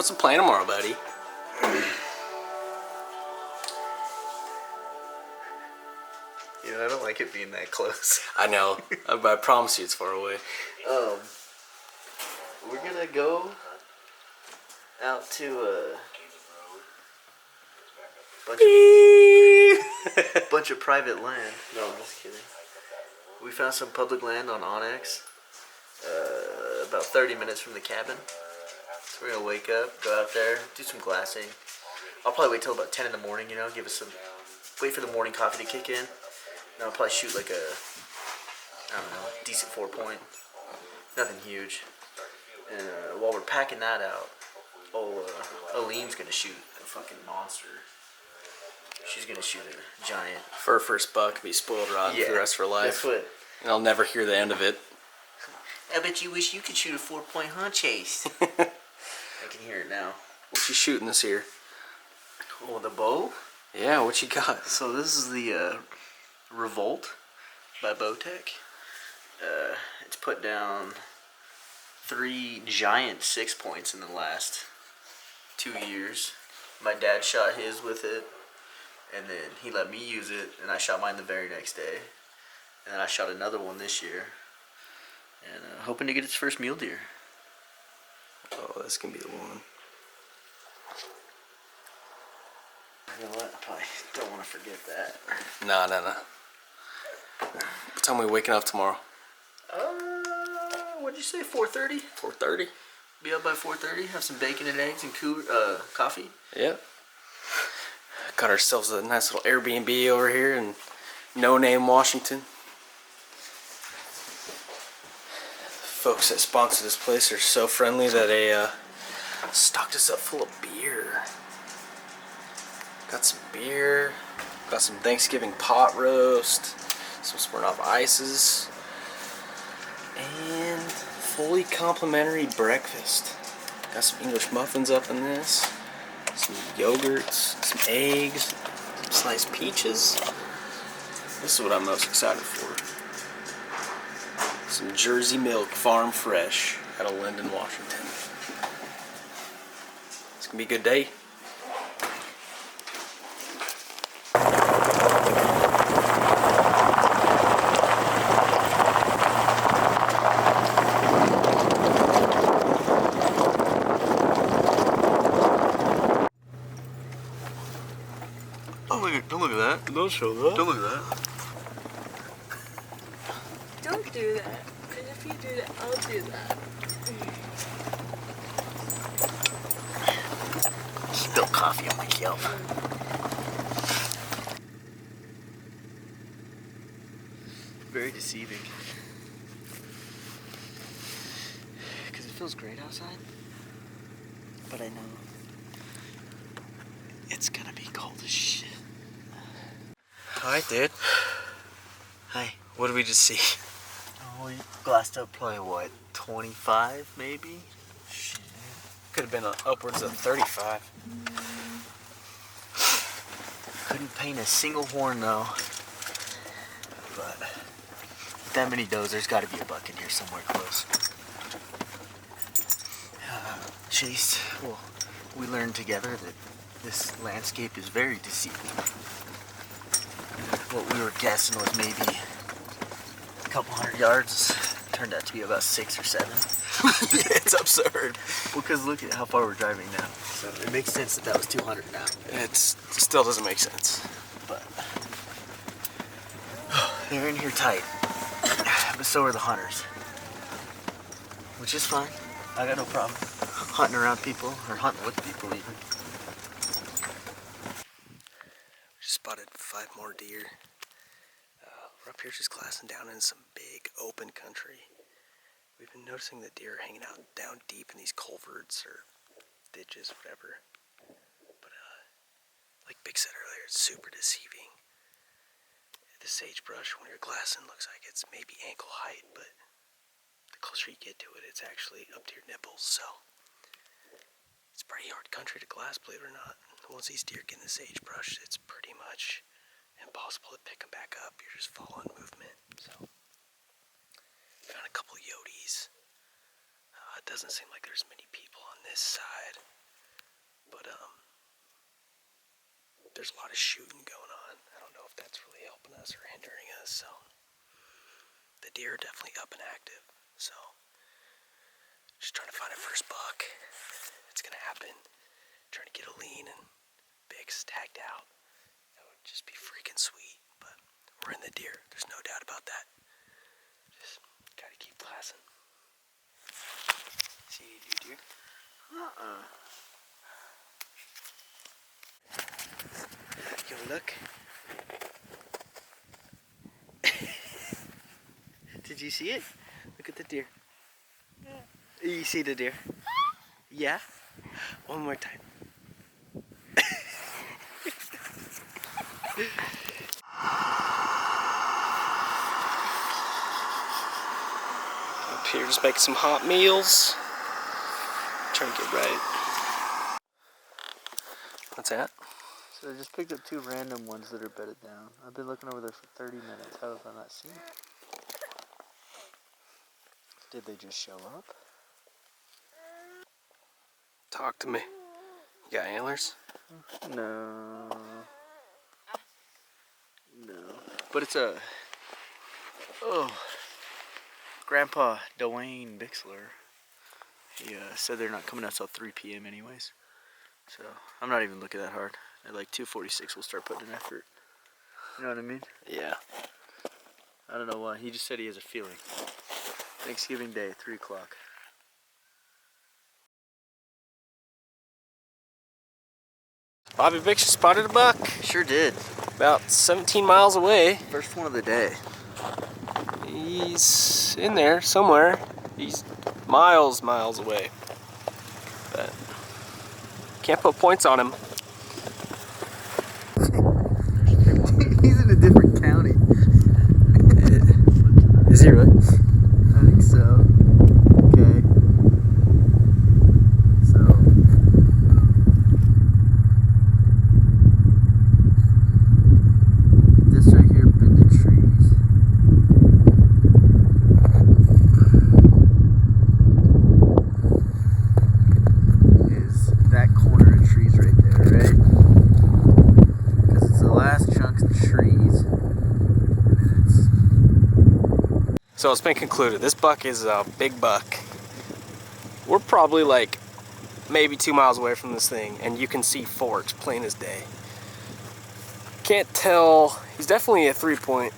What's the plan tomorrow, buddy? You know, I don't like it being that close. I know. I promise you it's far away. We're gonna go out to a bunch of private land. No, I'm just kidding. We found some public land on Onyx, about 30 minutes from the cabin. So we're gonna wake up, go out there, do some glassing. I'll probably wait till about 10 in the morning, you know, wait for the morning coffee to kick in. And I'll probably shoot like a, I don't know, decent 4-point. Nothing huge. And while we're packing that out, Aleen's gonna shoot a fucking monster. She's gonna shoot a giant. For her first buck, be spoiled rotten for the rest of her life. That's what. And I'll never hear the end of it. I bet you wish you could shoot a 4-point hunt chase. I can hear it now. What's she shooting this year? Oh, the bow? Yeah, what you got? So this is the Revolt by Bowtech. It's put down 3 giant 6-points in the last 2 years. My dad shot his with it, and then he let me use it, and I shot mine the very next day. And then I shot another one this year, and hoping to get its first mule deer. Oh, that's gonna be the one. You know what? I probably don't want to forget that. No. What time are we waking up tomorrow? What'd you say? 4:30? 4:30. Be up by 4:30. Have some bacon and eggs and coffee. Yeah. Got ourselves a nice little Airbnb over here in No Name, Washington. Folks that sponsor this place are so friendly that they stocked us up full of beer. Got some beer, got some Thanksgiving pot roast, some Smirnoff Ices, and fully complimentary breakfast. Got some English muffins up in this, some yogurts, some eggs, some sliced peaches. This is what I'm most excited for. Some Jersey milk, farm fresh, out of Linden, Washington. It's gonna be a good day. Don't look at that. Don't show that. Don't look at that. Don't do that. And if you do that, I'll do that. Spilled coffee on my kelp. Very deceiving. Because it feels great outside. But I know it's gonna be cold as shit. Hi, dude. Hi. What did we just see? Oh, we glassed up probably what, 25 maybe? Shit. Could have been upwards of 35. Couldn't paint a single horn though. But with that many does, there's got to be a buck in here somewhere close. Chase, well, we learned together that this landscape is very deceiving. What we were guessing was maybe a couple hundred yards. Turned out to be about 6 or 7. Yeah, it's absurd. Because look at how far we're driving now. So it makes sense that was 200 now. It still doesn't make sense. But they're in here tight. But so are the hunters. Which is fine. I got no problem hunting around people or hunting with people even. Just spotted 5 more deer. We're up here just glassing down in some big open country. We've been noticing the deer hanging out down deep in these culverts or ditches, whatever. But like Big said earlier, it's super deceiving. The sagebrush when you're glassing looks like it's maybe ankle height, but the closer you get to it, it's actually up to your nipples. So it's pretty hard country to glass, believe it or not. Once these deer get in the sagebrush, it's pretty much impossible to pick them back up. You're just following movement. So found a couple yodis. It doesn't seem like there's many people on this side. But there's a lot of shooting going on. I don't know if that's really helping us or hindering us. So the deer are definitely up and active. So just trying to find a first buck. It's gonna happen. Trying to get a lean and Big's tagged out. That would just be freaking sweet. But we're in the deer. There's no doubt about that. Just gotta keep glassing. See any new deer? Yo, look. Did you see it? Look at the deer. You see the deer? Yeah? One more time. Up here just making some hot meals. Trying to get right. What's that? So I just picked up 2 random ones that are bedded down. I've been looking over there for 30 minutes. How have I not seen it? Did they just show up? Talk to me. You got antlers? No. No. But it's a... Oh. Grandpa Dwayne Bixler. He said they're not coming out till 3 p.m. anyways. So I'm not even looking that hard. At like 2:46 we'll start putting in effort. You know what I mean? Yeah. I don't know why. He just said he has a feeling. Thanksgiving Day, 3 o'clock. Bobby Bix spotted a buck. Sure did. About 17 miles away. First one of the day. He's in there somewhere. He's miles away. But can't put points on him. He's in a different county. Is he really? I think so. Okay. So. This right here, bended trees. Is that corner of trees right there, right? Because it's the last chunks of trees. And then it's. So it's been concluded. This buck is a big buck. We're probably like maybe 2 miles away from this thing, and you can see forks plain as day. Can't tell. He's definitely a 3-point.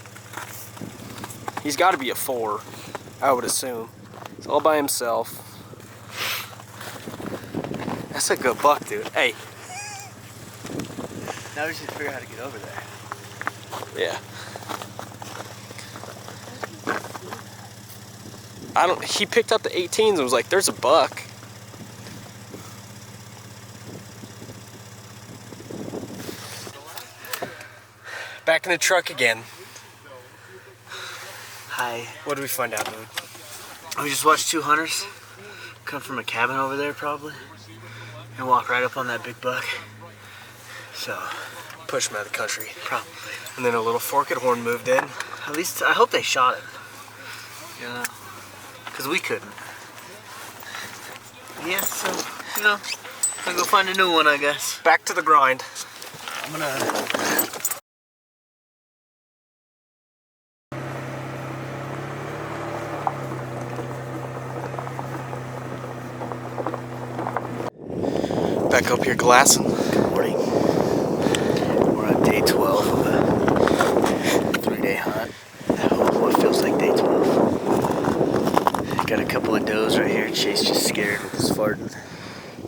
He's got to be a 4, I would assume. He's all by himself. That's a good buck, dude. Hey. Now we just need to figure out how to get over there. Yeah. He picked up the 18s and was like, there's a buck. Back in the truck again. Hi. What did we find out, dude? We just watched 2 hunters come from a cabin over there probably and walk right up on that big buck. So, Push him out of the country. probably. And then a little Forkhorn moved in. At least, I hope they shot it. You know? Because we couldn't. Yeah, so, you know, I'll go find a new one, I guess. Back to the grind. I'm gonna... Back up here glassing. Good morning. We're on day 12 of a 3-day hunt. What feels like day 12. Got a couple of does right here. Chase just scared with his farting.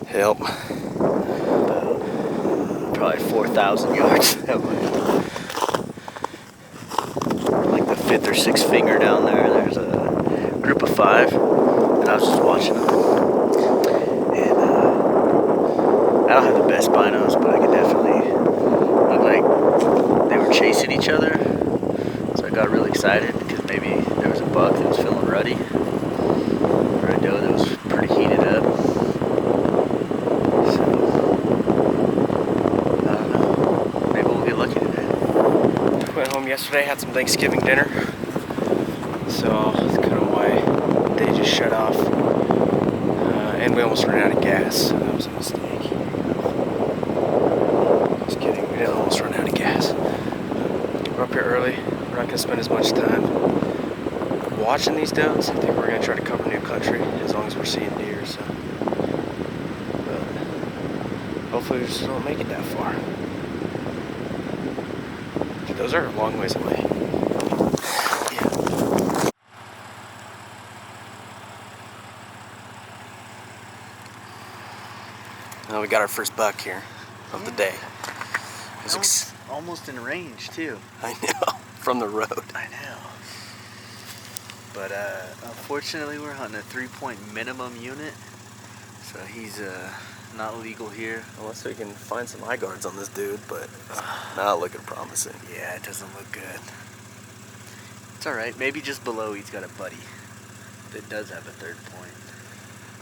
Help. About probably 4,000 yards that way. Like the 5th or 6th finger down there, there's a group of 5, and I was just watching them. And I don't have the best binos, but I could definitely look like they were chasing each other. So I got really excited because maybe there was a buck that was feeling ruddy, or a doe that was pretty heated up. So I don't know. Maybe we'll get lucky today. Went home yesterday, had some Thanksgiving dinner. So that's kind of why they just shut off. And we almost ran out of gas. So that was a mistake. early. We're not gonna spend as much time watching these does. I think we're gonna try to cover new country as long as we're seeing deer. So, but hopefully we just don't make it that far. Those are a long ways away. Yeah. Now we got our first buck here of the day. Almost in range too. I know, from the road. I know. But unfortunately, we're hunting a 3-point minimum unit, so he's not legal here. Unless we can find some eye guards on this dude, but it's not looking promising. Yeah, it doesn't look good. It's all right. Maybe just below he's got a buddy that does have a 3rd point.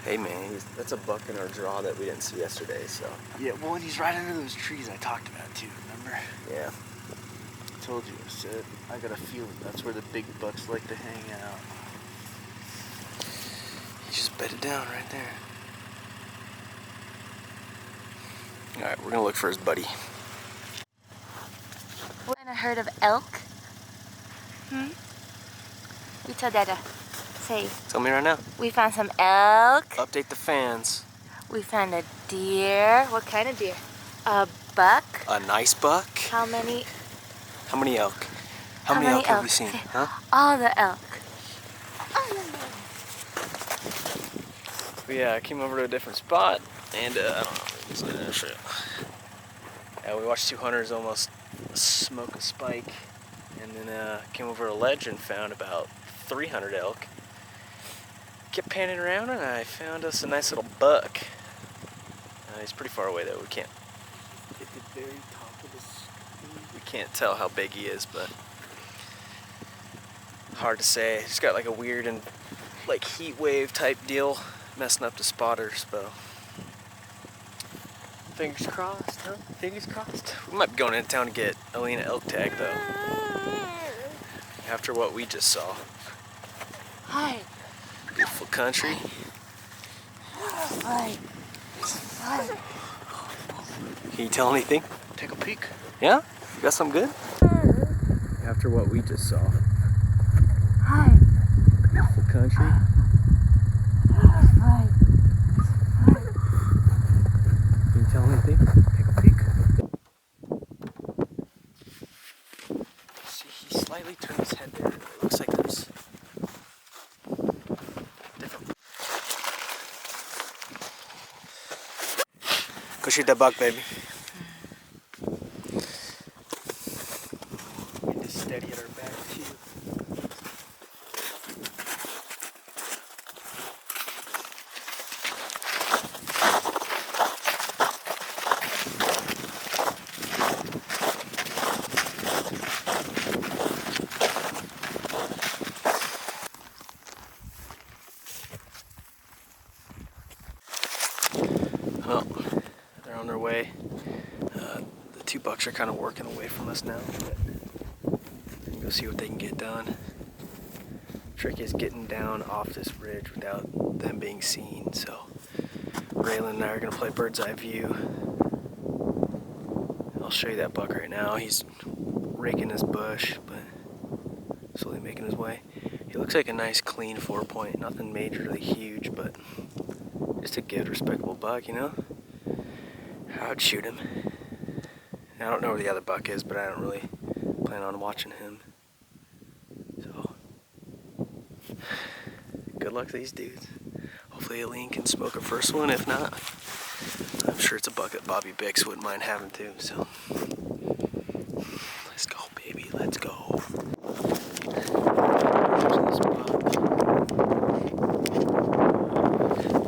Hey man, that's a buck in our draw that we didn't see yesterday. So Yeah, well, and he's right under those trees I talked about too. Remember? yeah. I told you, I said, I got a feeling that's where the big bucks like to hang out. He just bedded down right there. Alright, we're gonna look for his buddy. We're in a herd of elk. You tell Dada. Say, Tell me right now. we found some elk. Update the fans. We found a deer. What kind of deer? A buck. A nice buck? How many? How many elk? How How many many elk have we elk? seen? Say, Huh? All the elk. Yeah, I came over to a different spot, and I don't know. Shit. Yeah, we watched 2 hunters almost smoke a spike, and then came over a ledge and found about 300 elk. Kept panning around, and I found us a nice little buck. He's pretty far away though. We can't At the very top of the screen. we can't tell how big he is, but hard to say. He's got like a weird and like heat wave type deal messing up the spotters, but fingers crossed, huh? Fingers crossed. We might be going into town to get Alina elk tag though. After what we just saw. Hi. Beautiful country. Hi. Hi. Can you tell anything? Take a peek. Yeah? You got something good? After what we just saw. Hi. Beautiful country. Hi. Can you tell anything? Take a peek. See, he slightly turned his head there. It looks like there's different. Go shoot that buck, baby. Wind is steady at our back too. Well, they're on their way. The 2 bucks are kind of working away from us now, but go see what they can get done. Trick is getting down off this ridge without them being seen, so Raylan and I are gonna play bird's eye view. I'll show you that buck right now. He's raking this bush, but slowly making his way. He looks like a nice clean 4-point, nothing majorly huge, but just a good, respectable buck, you know? I would shoot him. I don't know where the other buck is, but I don't really plan on watching him. So, good luck to these dudes. Hopefully Aline can smoke a first one. If not, I'm sure it's a buck that Bobby Bix wouldn't mind having too. So, let's go, baby. Let's go.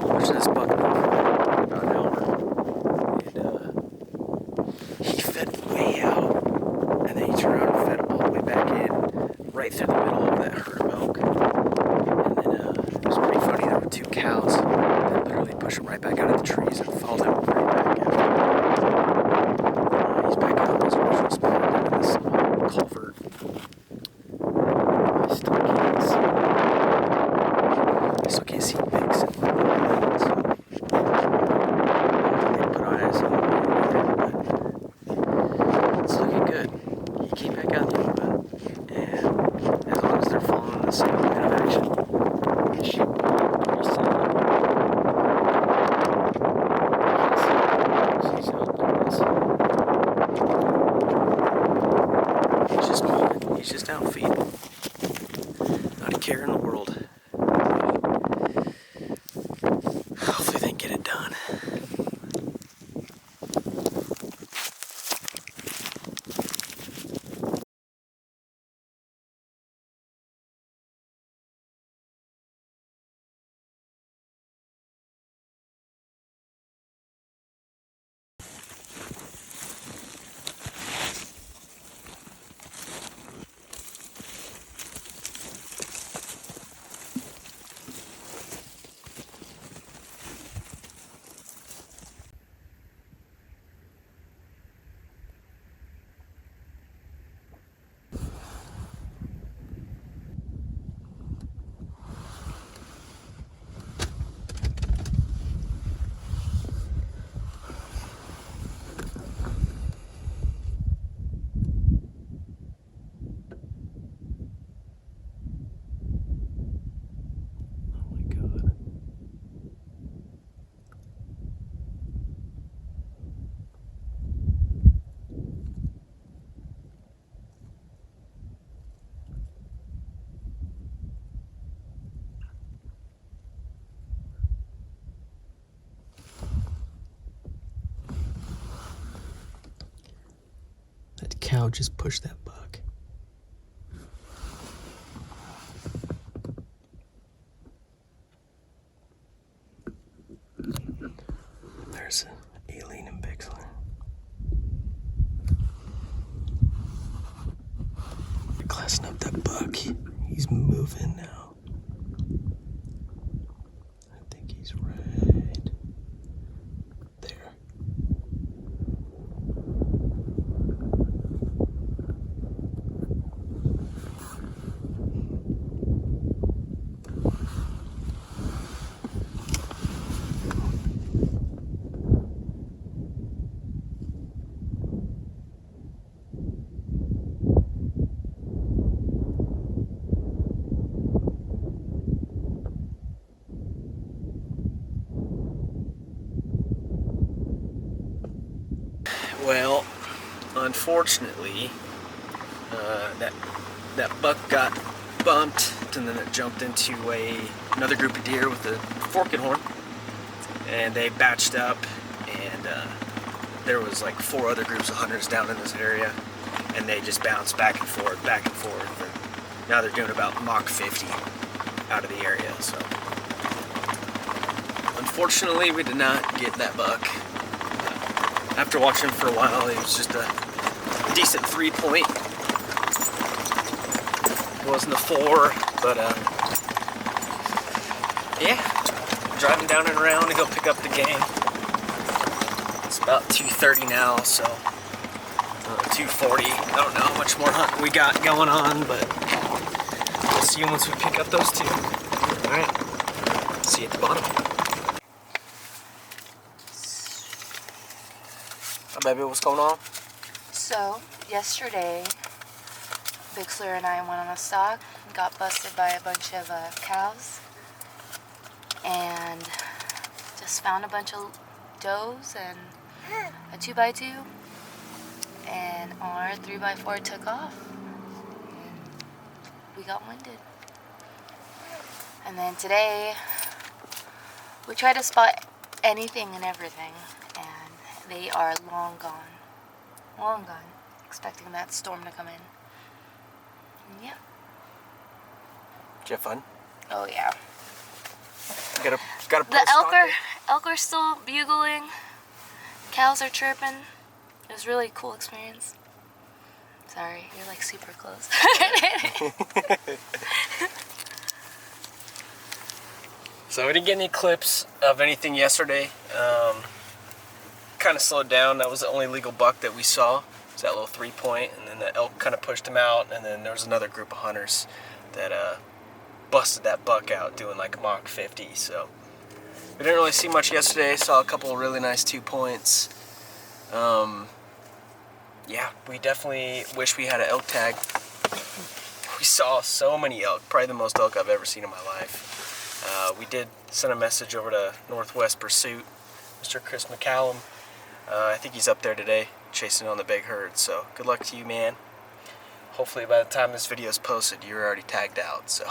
Watching this buck for about an hour, and he fed way out, and then he turned around and fed all the way back in, right through the middle of that herd of elk. And then it was pretty funny. There were 2 cows that literally pushed him right back out of the trees and followed him right back out. He's back out in his original spot in this culvert. I still can't see Bix. So, put eyes on him, but it's looking good. He came back out there, but cow just pushed that buck. There's Aileen and Bixler. Classing up that buck. He's moving now. I think he's right there. Well, unfortunately, that buck got bumped, and then it jumped into another group of deer with a Forkhorn, and they batched up, and there was like 4 other groups of hunters down in this area, and they just bounced back and forth, and now they're doing about Mach 50 out of the area. So, unfortunately, we did not get that buck. After watching him for a while, he was just a decent 3-point. It wasn't a 4, but yeah, driving down and around to go pick up the game. It's about 2:30 now, so 2:40. I don't know how much more hunting we got going on, but we'll see you once we pick up those 2. All right, see you at the bottom. Baby, what's going on? So, yesterday, Bixler and I went on a stalk and got busted by a bunch of cows. And just found a bunch of does and a 2x2. And our 3x4 took off. And we got winded. And then today, we tried to spot anything and everything. And they are long gone. Long gone. Expecting that storm to come in. And yeah. Did you have fun? Oh yeah. Got a The elk are still bugling. Cows are chirping. It was a really cool experience. Sorry, you're like super close. So we didn't get any clips of anything yesterday. Kind of slowed down. That was the only legal buck that we saw. It was that little 3-point, and then the elk kind of pushed him out, and then there was another group of hunters that busted that buck out doing like Mach 50. So we didn't really see much yesterday. Saw a couple of really nice 2-points. Yeah, we definitely wish we had an elk tag. We saw so many elk, probably the most elk I've ever seen in my life. We did send a message over to Northwest Pursuit, Mr. Chris McCallum. I think he's up there today chasing on the big herd, so good luck to you, man. Hopefully by the time this video is posted, you're already tagged out. So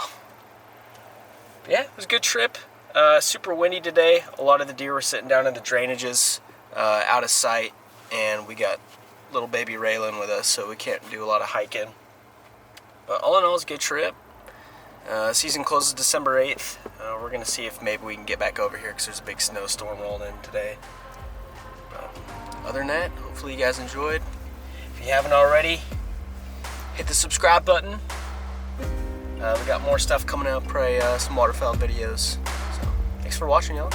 yeah, it was a good trip. Super windy today. A lot of the deer were sitting down in the drainages, out of sight, and we got little baby Raylan with us, so we can't do a lot of hiking. But all in all, it's a good trip. Season closes December 8th. We're going to see if maybe we can get back over here because there's a big snowstorm rolling in today. But other than that, hopefully you guys enjoyed. If you haven't already, hit the subscribe button. We got more stuff coming out, probably some waterfowl videos. So thanks for watching, y'all.